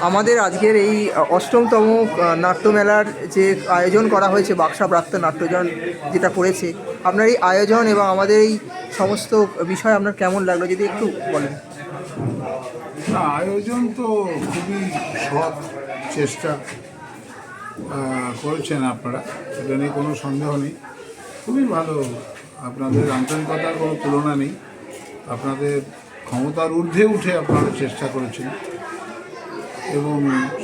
আমাদের আজকের এই অষ্টমতম নাট্যমেলার যে আয়োজন করা হয়েছে বাক্সা প্রাক্তন নাট্যজন যেটা করেছে, আপনার এই আয়োজন এবং আমাদের এই সমস্ত বিষয় আপনার কেমন লাগলো যদি একটু বলেন। না, আয়োজন তো খুবই সৎ চেষ্টা করেছেন আপনারা, এটা নিয়ে কোনো সন্দেহ নেই। খুবই ভালো, আপনাদের আন্তরিকতার কোনো তুলনা নেই। আপনাদের ক্ষমতার ঊর্ধ্বে উঠে আপনারা চেষ্টা করেছেন এবং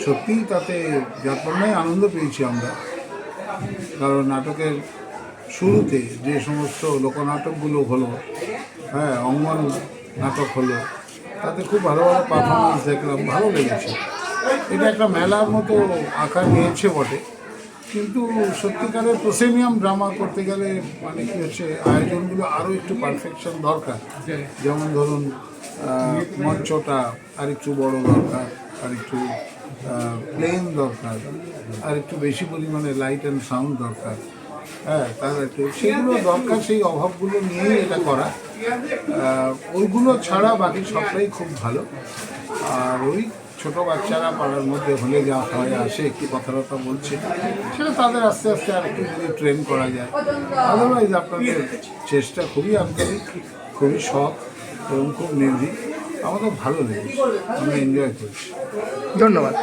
সত্যিই তাতে যতটাই আনন্দ পেয়েছি আমরা। কারণ নাটকের শুরুতে যে সমস্ত লোকনাটকগুলো হলো, হ্যাঁ, অঙ্গন নাটক হলো, তাতে খুব ভালো ভালো পারফরমেন্স দেখলাম, ভালো লেগেছে। এটা একটা মেলার মতো আকার নিয়েছে বটে, কিন্তু সত্যিকারের প্রসেমিয়াম ড্রামা করতে গেলে মানে কী হচ্ছে, আয়োজনগুলো আরও একটু পারফেকশন দরকার। যেমন ধরুন মঞ্চটা আর একটু বড় দরকার, আর একটু প্লেন দরকার, আর একটু বেশি পরিমাণে লাইট অ্যান্ড সাউন্ড দরকার। হ্যাঁ, তার একটু সেগুলো দরকার, সেই অভাবগুলো নিয়েই এটা করা। ওইগুলো ছাড়া বাকি সবটাই খুব ভালো। আর ওই ছোটো বাচ্চারা পাড়ার মধ্যে হলে যা হয় আসে, একটু কথাবার্তা বলছে, সেটা তাদের আস্তে আস্তে আর একটু যদি ট্রেন করা যায়। আদারওয়াইজ আপনাদের চেষ্টা খুবই আন্তরিক, খুবই শখ এবং খুব নির্ভীক। আমাদের ভালো লেগেছে, আমরা এনজয় করছি। ধন্যবাদ।